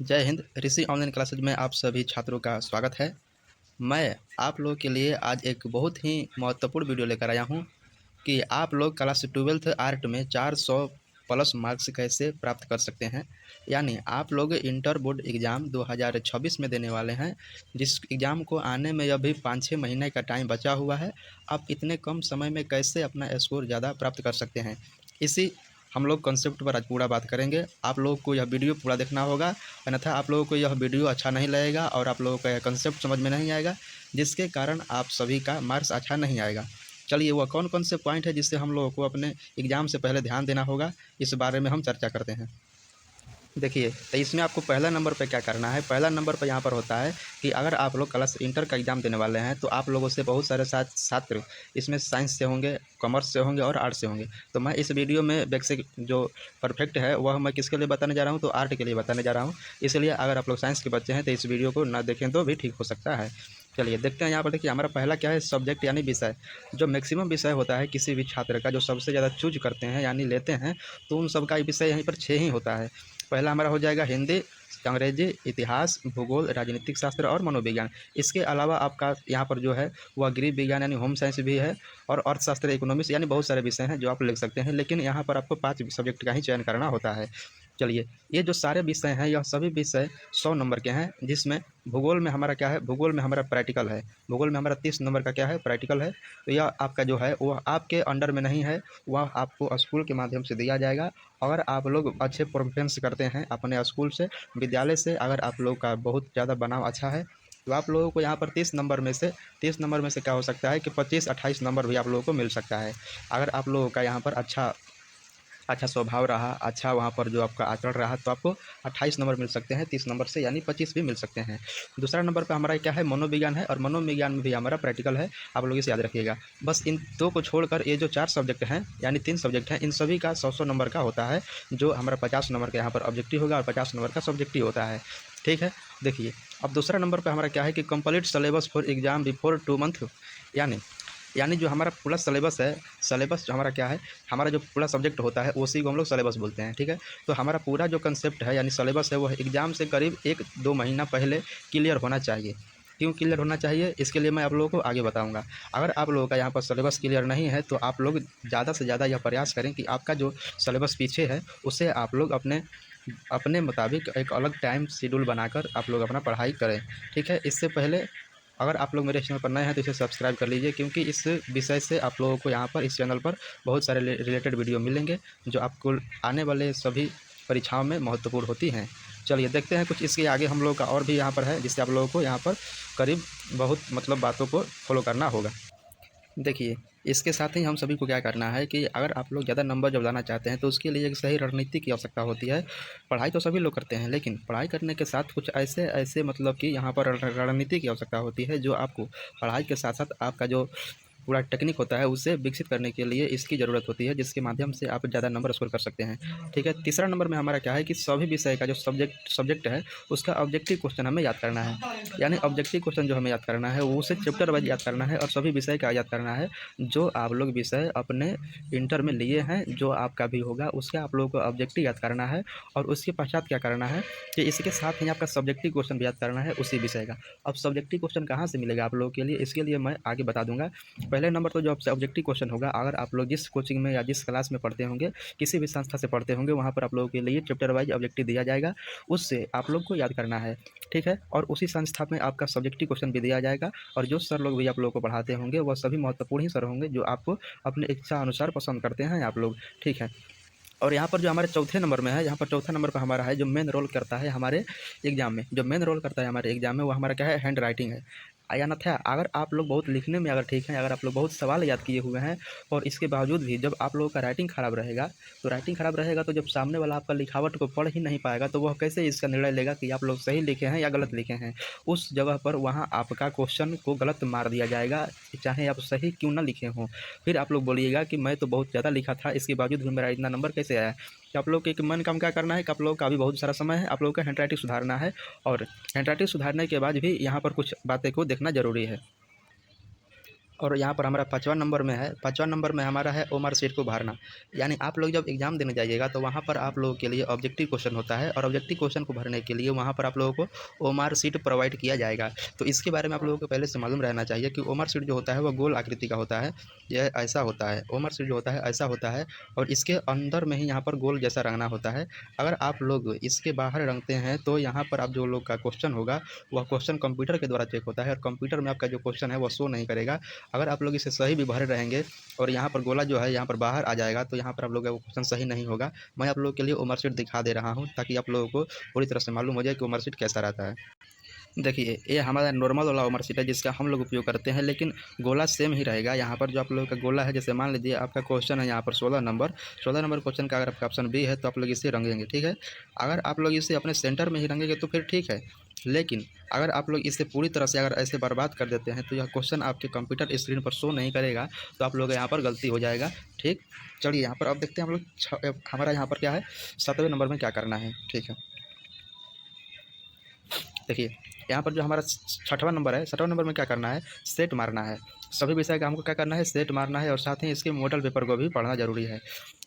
जय हिंद। ऋषि online classes में आप सभी छात्रों का स्वागत है। मैं आप लोगों के लिए आज एक बहुत ही महत्वपूर्ण वीडियो लेकर आया हूं कि आप लोग क्लास 12th आर्ट में 400 प्लस मार्क्स कैसे प्राप्त कर सकते हैं। यानी आप लोग इंटर बोर्ड एग्ज़ाम 2026 में देने वाले हैं, जिस एग्ज़ाम को आने में अभी 5-6 महीने का टाइम बचा हुआ है। आप इतने कम समय में कैसे अपना स्कोर ज़्यादा प्राप्त कर सकते हैं, इसी हम लोग कॉन्सेप्ट पर आज पूरा बात करेंगे। आप लोगों को यह वीडियो पूरा देखना होगा, अन्यथा आप लोगों को यह वीडियो अच्छा नहीं लगेगा और आप लोगों का यह कॉन्सेप्ट समझ में नहीं आएगा, जिसके कारण आप सभी का मार्क्स अच्छा नहीं आएगा। चलिए, वह कौन कौन से पॉइंट है जिससे हम लोगों को अपने एग्ज़ाम से पहले ध्यान देना होगा, इस बारे में हम चर्चा करते हैं। देखिए, तो इसमें आपको पहला नंबर पे क्या करना है। पहला नंबर पे यहाँ पर होता है कि अगर आप लोग क्लास इंटर का एग्ज़ाम देने वाले हैं, तो आप लोगों से बहुत सारे छात्र इसमें साइंस से होंगे, कॉमर्स से होंगे और आर्ट्स से होंगे। तो मैं इस वीडियो में बेसिक जो परफेक्ट है वह मैं किसके लिए बताने जा रहा हूँ, तो आर्ट के लिए बताने जा रहा हूँ। इसलिए अगर आप लोग साइंस के बच्चे हैं तो इस वीडियो को ना देखें तो भी ठीक हो सकता है। चलिए देखते हैं। यहाँ पर देखिए, हमारा पहला क्या है, सब्जेक्ट यानी विषय। जो मैक्सिमम विषय होता है किसी भी छात्र का, जो सबसे ज़्यादा चूज करते हैं यानी लेते हैं, तो उन सब का विषय यहीं पर 6 ही होता है। पहला हमारा हो जाएगा हिंदी, अंग्रेजी, इतिहास, भूगोल, राजनीतिक शास्त्र और मनोविज्ञान। इसके अलावा आपका यहाँ पर जो है वह गृह विज्ञान यानी होम साइंस भी है, और अर्थशास्त्र, इकोनॉमिक्स यानी बहुत सारे विषय हैं जो आप लिख सकते हैं, लेकिन यहाँ पर आपको 5 सब्जेक्ट का ही चयन करना होता है। चलिए, ये जो सारे विषय हैं यह सभी विषय 100 नंबर के हैं, जिसमें भूगोल में हमारा क्या है, भूगोल में हमारा प्रैक्टिकल है। भूगोल में हमारा 30 नंबर का क्या है, प्रैक्टिकल है। तो यह आपका जो है वह आपके अंडर में नहीं है, वह आपको स्कूल के माध्यम से दिया जाएगा। अगर आप लोग अच्छे परफॉर्मेंस करते हैं अपने स्कूल से, विद्यालय से, अगर आप लोग का बहुत ज़्यादा बनाव अच्छा है, तो आप लोगों को यहाँ पर 30 नंबर में से क्या हो सकता है कि 25-28 नंबर भी आप लोगों को मिल सकता है। अगर आप लोगों का यहाँ पर अच्छा अच्छा स्वभाव रहा, अच्छा वहाँ पर जो आपका आचरण रहा, तो आपको 28 नंबर मिल सकते हैं 30 नंबर से, यानी 25 भी मिल सकते हैं। दूसरा नंबर पे हमारा क्या है, मनोविज्ञान है, और मनोविज्ञान में भी हमारा प्रैक्टिकल है। आप लोग इसे याद रखिएगा। बस इन 2 को छोड़कर ये जो 4 सब्जेक्ट हैं यानी 3 सब्जेक्ट हैं, इन सभी का 100-100 नंबर का होता है। जो हमारा 50 नंबर का यहाँ पर ऑब्जेक्टिव होगा और 50 नंबर का सब्जेक्टिव होता है। ठीक है। देखिए, अब दूसरा नंबर पर हमारा क्या है कि complete syllabus for exam before 2 month. यानी यानी जो हमारा पूरा सिलेबस है, सिलेबस जो हमारा क्या है, हमारा जो पूरा सब्जेक्ट होता है उसी को हम लोग सिलेबस बोलते हैं। ठीक है। तो हमारा पूरा जो कंसेप्ट है यानी सिलेबस है, वह एग्ज़ाम से करीब 1-2 महीना पहले क्लियर होना चाहिए। क्यों क्लियर होना चाहिए, इसके लिए मैं आप लोगों को आगे बताऊंगा। अगर आप लोगों का यहाँ पर सिलेबस क्लियर नहीं है, तो आप लोग ज़्यादा से ज़्यादा यह प्रयास करें कि आपका जो सिलेबस पीछे है उसे आप लोग अपने अपने मुताबिक एक अलग टाइम शेड्यूल बनाकर आप लोग अपना पढ़ाई करें। ठीक है। इससे पहले, अगर आप लोग मेरे चैनल पर नए हैं तो इसे सब्सक्राइब कर लीजिए, क्योंकि इस विषय से आप लोगों को यहाँ पर इस चैनल पर बहुत सारे रिलेटेड वीडियो मिलेंगे जो आपको आने वाले सभी परीक्षाओं में महत्वपूर्ण होती हैं। चलिए देखते हैं कुछ इसके आगे हम लोग का और भी यहाँ पर है, जिससे आप लोगों को यहाँ पर करीब बहुत मतलब बातों को फॉलो करना होगा। देखिए, इसके साथ ही हम सभी को क्या करना है कि अगर आप लोग ज़्यादा नंबर जब लाना चाहते हैं, तो उसके लिए एक सही रणनीति की आवश्यकता होती है। पढ़ाई तो सभी लोग करते हैं, लेकिन पढ़ाई करने के साथ कुछ ऐसे ऐसे मतलब कि यहाँ पर रणनीति की आवश्यकता होती है, जो आपको पढ़ाई के साथ साथ आपका जो पूरा टेक्निक होता है उसे विकसित करने के लिए इसकी ज़रूरत होती है, जिसके माध्यम से आप ज़्यादा नंबर स्कोर कर सकते हैं। ठीक है। तीसरा नंबर में हमारा क्या है कि सभी विषय का जो सब्जेक्ट है उसका ऑब्जेक्टिव क्वेश्चन हमें याद करना है। यानी ऑब्जेक्टिव क्वेश्चन जो हमें याद करना है वो उसे चैप्टर वाइज याद करना है, और सभी विषय का याद करना है। जो आप लोग विषय अपने इंटर में लिए हैं, जो आपका भी होगा, उसका आप लोगों को ऑब्जेक्टिव याद करना है। और उसके पश्चात क्या करना है कि इसके साथ ही आपका सब्जेक्टिव क्वेश्चन भी याद करना है उसी विषय का। अब सब्जेक्टिव क्वेश्चन कहाँ से मिलेगा आप लोगों के लिए, इसके लिए मैं आगे बता दूंगा। पहले नंबर तो जो आपसे ऑब्जेक्टिव क्वेश्चन होगा, अगर आप लोग जिस कोचिंग में या जिस क्लास में पढ़ते होंगे, किसी भी संस्था से पढ़ते होंगे, वहाँ पर आप लोगों के लिए चैप्टर वाइज ऑब्जेक्टिव दिया जाएगा, उससे आप लोग को याद करना है। ठीक है। और उसी संस्था में आपका सब्जेक्टिव क्वेश्चन भी दिया जाएगा, और जो सर लोग भी आप लोगों को पढ़ाते होंगे वह सभी महत्वपूर्ण ही सर होंगे, जो आपको अपने इच्छा अनुसार पसंद करते हैं आप लोग। ठीक है। और यहाँ पर जो हमारे चौथे नंबर में है, यहाँ पर चौथा नंबर पर हमारा है जो मेन रोल करता है हमारे एग्जाम में, जो मेन रोल करता है हमारे एग्जाम में, वो हमारा क्या है, हैंड राइटिंग है। या ना था, अगर आप लोग बहुत लिखने में अगर ठीक हैं, अगर आप लोग बहुत सवाल याद किए हुए हैं, और इसके बावजूद भी जब आप लोगों का राइटिंग खराब रहेगा, तो राइटिंग खराब रहेगा तो जब सामने वाला आपका लिखावट को पढ़ ही नहीं पाएगा, तो वह कैसे इसका निर्णय लेगा कि आप लोग सही लिखे हैं या गलत लिखे हैं। उस जगह पर वहाँ आपका क्वेश्चन को गलत मार दिया जाएगा, चाहे आप सही क्यों ना लिखे हों। फिर आप लोग बोलिएगा कि मैं तो बहुत ज़्यादा लिखा था, इसके बावजूद भी मेरा इतना नंबर कैसे आया। कि आप लोग के एक मन काम क्या करना है कि आप लोग का अभी बहुत सारा समय है, आप लोगों का हैंड राइटिंग सुधारना है, और हैंड राइटिंग सुधारने के बाद भी यहाँ पर कुछ बातें को देखना ज़रूरी है। और यहाँ पर हमारा 5वां नंबर में है, 5वां नंबर में हमारा है ओमर शीट को भरना। यानी आप लोग जब एग्ज़ाम देने जाइएगा तो वहाँ पर आप लोगों के लिए ऑब्जेक्टिव क्वेश्चन होता है और ऑब्जेक्टिव क्वेश्चन को भरने के लिए वहाँ पर आप लोगों को ओमर शीट प्रोवाइड किया जाएगा। तो इसके बारे में आप लोगों को पहले से मालूम रहना चाहिए कि ओमर शीट जो होता है वह गोल आकृति का होता है। यह ऐसा होता है, ओमर शीट जो होता है ऐसा होता है और इसके अंदर में ही यहाँ पर गोल जैसा रंगना होता है। अगर आप लोग इसके बाहर रंगते हैं तो यहाँ पर आप जो लोग का क्वेश्चन होगा वह क्वेश्चन कंप्यूटर के द्वारा चेक होता है और कंप्यूटर में आपका जो क्वेश्चन है वह शो नहीं करेगा। अगर आप लोग इसे सही भी भरे रहेंगे और यहाँ पर गोला जो है यहाँ पर बाहर आ जाएगा तो यहाँ पर आप लोग का वो क्वेश्चन सही नहीं होगा। मैं आप लोगों के लिए ओमर शीट दिखा दे रहा हूँ ताकि आप लोगों को पूरी तरह से मालूम हो जाए कि ओमर शीट कैसा रहता है। देखिए, ये हमारा नॉर्मल वाला ओमर शीट है जिसका हम लोग उपयोग करते हैं, लेकिन गोला सेम ही रहेगा। यहाँ पर जो आप लोगों का गोला है, जैसे मान लीजिए आपका क्वेश्चन है यहाँ पर 16 नंबर, 16 नंबर क्वेश्चन का अगर आपका ऑप्शन बी है तो आप लोग इसे रंगेंगे, ठीक है। अगर आप लोग इसे अपने सेंटर में ही रंगेंगे तो फिर ठीक है, लेकिन अगर आप लोग इसे पूरी तरह से अगर ऐसे बर्बाद कर देते हैं तो यह क्वेश्चन आपके कंप्यूटर स्क्रीन पर शो नहीं करेगा, तो आप लोग यहाँ पर गलती हो जाएगा, ठीक। चलिए यहाँ पर अब देखते हैं हम लोग हमारा यहाँ पर क्या है, 7वें नंबर में क्या करना है, ठीक है। देखिए, यहाँ पर जो हमारा 6वां नंबर है, 6वां नंबर में क्या करना है, सेट मारना है। सभी विषय का हमको क्या करना है, सेट मारना है और साथ ही इसके मॉडल पेपर को भी पढ़ना ज़रूरी है।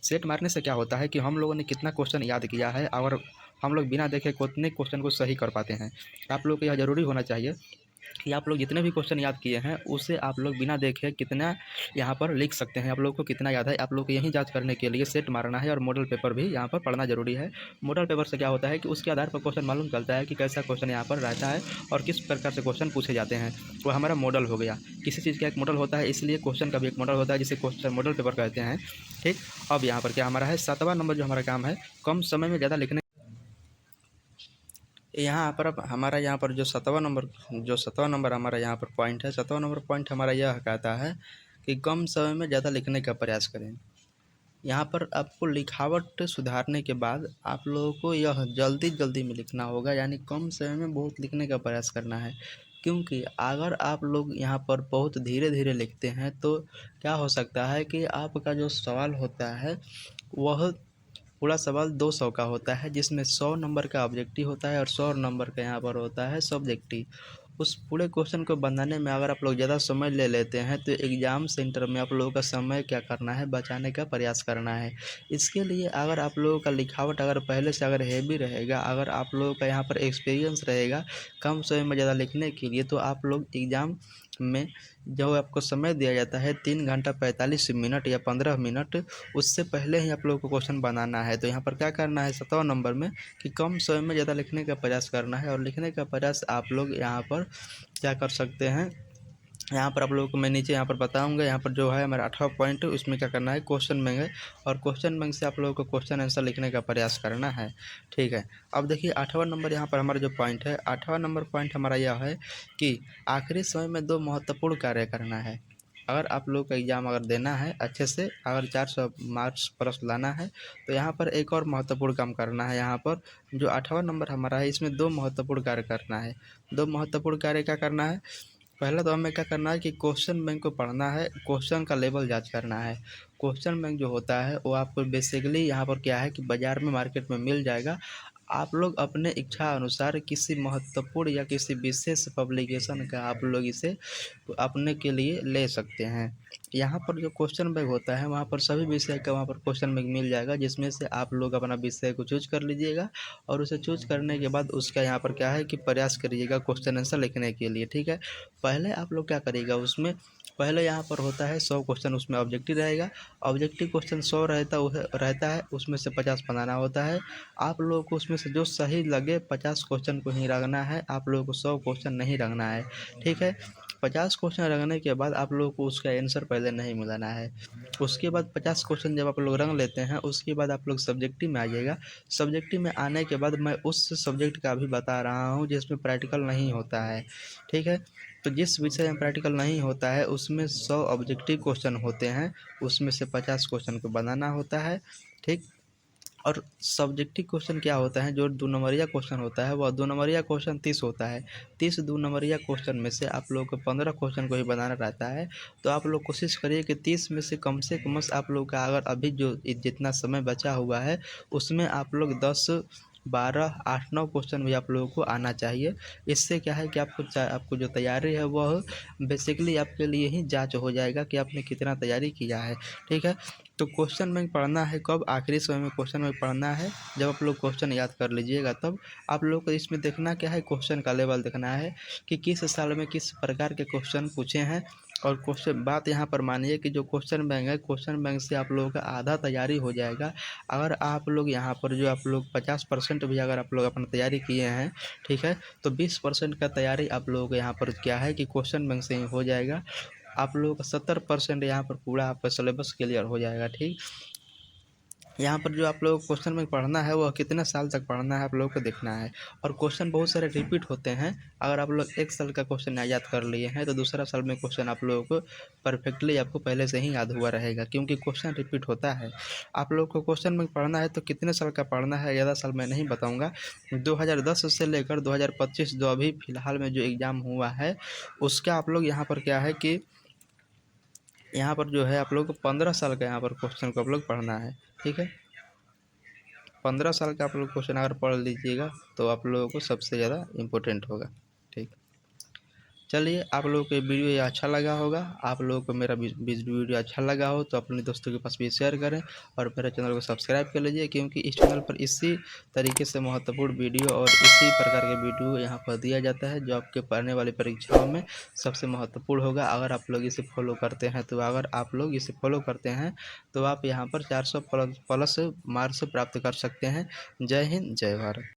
सेट मारने से क्या होता है कि हम लोगों ने कितना क्वेश्चन याद किया है और हम लोग बिना देखे कितने क्वेश्चन को सही कर पाते हैं। आप लोग को यह ज़रूरी होना चाहिए कि आप लोग जितने भी क्वेश्चन याद किए हैं उसे आप लोग बिना देखे कितना यहाँ पर लिख सकते हैं, आप लोग को कितना याद है। आप लोग को यही जांच करने के लिए सेट मारना है और मॉडल पेपर भी यहाँ पर पढ़ना ज़रूरी है। मॉडल पेपर से क्या होता है कि उसके आधार पर क्वेश्चन मालूम चलता है कि कैसा क्वेश्चन यहाँ पर रहता है और किस प्रकार से क्वेश्चन पूछे जाते हैं। वो हमारा मॉडल हो गया, किसी चीज़ का एक मॉडल होता है, इसलिए क्वेश्चन का भी एक मॉडल होता है जिसे क्वेश्चन मॉडल पेपर कहते हैं, ठीक। अब यहाँ पर क्या हमारा है, 7वां नंबर जो हमारा काम है, कम समय में ज़्यादा लिखने। यहाँ पर अब हमारा यहाँ पर जो 7वां नंबर हमारा यहाँ पर पॉइंट है, 7वां नंबर पॉइंट हमारा यह कहता है कि कम समय में ज़्यादा लिखने का प्रयास करें। यहाँ पर आपको लिखावट सुधारने के बाद आप लोगों को यह जल्दी में लिखना होगा, यानी कम समय में बहुत लिखने का प्रयास करना है। क्योंकि अगर आप लोग यहाँ पर बहुत धीरे लिखते हैं तो क्या हो सकता है कि आपका जो सवाल होता है वह पूरा सवाल 200 का होता है, जिसमें 100 नंबर का ऑब्जेक्टिव होता है और 100 नंबर का यहाँ पर होता है सब्जेक्टिव। उस पूरे क्वेश्चन को बनाने में अगर आप लोग ज़्यादा समय ले लेते हैं तो एग्ज़ाम सेंटर में आप लोगों का समय क्या करना है, बचाने का प्रयास करना है। इसके लिए अगर आप लोगों का लिखावट अगर पहले से अगर हेवी रहेगा, अगर आप लोगों का यहाँ पर एक्सपीरियंस रहेगा कम समय में ज़्यादा लिखने के लिए, तो आप लोग एग्ज़ाम में जो आपको समय दिया जाता है 3 घंटा 45 मिनट या 15 मिनट, उससे पहले ही आप लोगों को क्वेश्चन बनाना है। तो यहाँ पर क्या करना है 7वां नंबर में कि कम समय में ज़्यादा लिखने का प्रयास करना है और लिखने का प्रयास आप लोग यहाँ पर क्या कर सकते हैं। यहाँ पर आप लोगों को मैं नीचे यहाँ पर बताऊँगा, यहाँ पर जो है हमारा 8वां पॉइंट, उसमें क्या करना है, क्वेश्चन बैंक है और क्वेश्चन बैंक से आप लोगों को क्वेश्चन आंसर लिखने का प्रयास करना है, ठीक है। अब देखिए 8वां नंबर यहाँ पर हमारा जो पॉइंट है, 8वां नंबर पॉइंट हमारा यह है कि आखिरी समय में 2 महत्वपूर्ण कार्य करना है। अगर आप लोग का एग्ज़ाम अगर देना है अच्छे से, अगर 400 मार्क्स प्लस लाना है तो यहाँ पर एक और महत्वपूर्ण काम करना है। यहाँ पर जो 8वां नंबर हमारा है इसमें 2 महत्वपूर्ण कार्य करना है। 2 महत्वपूर्ण कार्य क्या करना है, पहला तो हमें क्या करना है कि क्वेश्चन बैंक को पढ़ना है, क्वेश्चन का लेवल जांच करना है। क्वेश्चन बैंक जो होता है वो आपको बेसिकली यहाँ पर क्या है कि बाज़ार में मार्केट में मिल जाएगा। आप लोग अपने इच्छा अनुसार किसी महत्वपूर्ण या किसी विशेष पब्लिकेशन का आप लोग इसे अपने के लिए ले सकते हैं। यहाँ पर जो क्वेश्चन बैंक होता है वहाँ पर सभी विषय का वहाँ पर क्वेश्चन बैंक मिल जाएगा, जिसमें से आप लोग अपना विषय को चूज कर लीजिएगा और उसे चूज करने के बाद उसका यहाँ पर क्या है कि प्रयास करिएगा क्वेश्चन आंसर लिखने के लिए, ठीक है। पहले आप लोग क्या करिएगा, उसमें पहले यहाँ पर होता है 100 क्वेश्चन, उसमें ऑब्जेक्टिव रहेगा। ऑब्जेक्टिव क्वेश्चन 100 रहता है, उसमें से 50 बनाना होता है। आप लोगों को उसमें से जो सही लगे 50 क्वेश्चन को ही रखना है, आप लोगों को 100 क्वेश्चन नहीं रखना है, ठीक है। 50 क्वेश्चन रखने के बाद आप लोगों को उसका आंसर पहले नहीं मिलाना है। उसके बाद 50 क्वेश्चन जब आप लोग रंग लेते हैं उसके बाद आप लोग सब्जेक्टिव में आइएगा। सब्जेक्टिव में आने के बाद मैं उस सब्जेक्ट का भी बता रहा हूँ जिसमें प्रैक्टिकल नहीं होता है, ठीक है। तो जिस विषय में प्रैक्टिकल नहीं होता है उसमें 100 ऑब्जेक्टिव क्वेश्चन होते हैं, उसमें से 50 क्वेश्चन को बनाना होता है, ठीक। और सब्जेक्टिव क्वेश्चन क्या होता है, जो 2 नंबरिया क्वेश्चन होता है वह 2 नंबरिया क्वेश्चन 30 होता है। 30 2 नंबरिया क्वेश्चन में से आप लोगों को 15 क्वेश्चन को ही बनाना रहता है। तो आप लोग कोशिश करिए कि 30 में से कम आप लोग का अगर अभी जो जितना समय बचा हुआ है उसमें आप लोग 10 12, 8, 9 क्वेश्चन भी आप लोगों को आना चाहिए। इससे क्या है कि आपको जो तैयारी है वह बेसिकली आपके लिए ही जाँच हो जाएगा कि आपने कितना तैयारी किया है, ठीक है। तो क्वेश्चन बैंक पढ़ना है कब? आखिरी समय में क्वेश्चन बैंक पढ़ना है, जब आप लोग क्वेश्चन याद कर लीजिएगा तब। आप लोग को इसमें देखना क्या है, क्वेश्चन का लेवल देखना है कि किस साल में किस प्रकार के क्वेश्चन पूछे हैं। और क्वेश्चन बात यहाँ पर मानिए कि जो क्वेश्चन बैंक है, क्वेश्चन बैंक से आप लोगों का आधा तैयारी हो जाएगा। अगर आप लोग यहाँ पर जो आप लोग 50% भी अगर आप लोग अपना तैयारी किए हैं, ठीक है, तो 20% का तैयारी आप लोगों को यहाँ पर क्या है कि क्वेश्चन बैंक से ही हो जाएगा। आप लोगों का 70% यहाँ पर पूरा आपका सिलेबस क्लियर हो जाएगा, ठीक। यहाँ पर जो आप लोग क्वेश्चन में पढ़ना है वह कितने साल तक पढ़ना है आप लोगों को देखना है। और क्वेश्चन बहुत सारे रिपीट होते हैं। अगर आप लोग एक साल का क्वेश्चन याद कर लिए हैं तो दूसरा साल में क्वेश्चन आप लोगों को परफेक्टली आपको पहले से ही याद हुआ रहेगा, क्योंकि क्वेश्चन रिपीट होता है। आप लोग को क्वेश्चन में पढ़ना है तो कितने साल का पढ़ना है, ज़्यादा साल मैं नहीं बताऊँगा। 2010 से लेकर 2025 जो अभी फ़िलहाल में जो एग्ज़ाम हुआ है, उसका आप लोग यहाँ पर क्या है कि यहाँ पर जो है आप लोग को 15 साल का यहाँ पर क्वेश्चन को आप लोग पढ़ना है, ठीक है। 15 साल का आप लोग क्वेश्चन अगर पढ़ लीजिएगा तो आप लोगों को सबसे ज़्यादा इम्पोर्टेंट होगा, ठीक। चलिए, आप लोगों को ये वीडियो ये अच्छा लगा होगा। आप लोगों को मेरा वीडियो अच्छा लगा हो तो अपने दोस्तों के पास भी शेयर करें और मेरे चैनल को सब्सक्राइब कर लीजिए, क्योंकि इस चैनल पर इसी तरीके से महत्वपूर्ण वीडियो और इसी प्रकार के वीडियो यहाँ पर दिया जाता है जो आपके पढ़ने वाली परीक्षाओं में सबसे महत्वपूर्ण होगा। अगर आप लोग इसे फॉलो करते हैं तो आप यहाँ पर 400 प्लस मार्क्स प्राप्त कर सकते हैं। जय हिंद, जय भारत।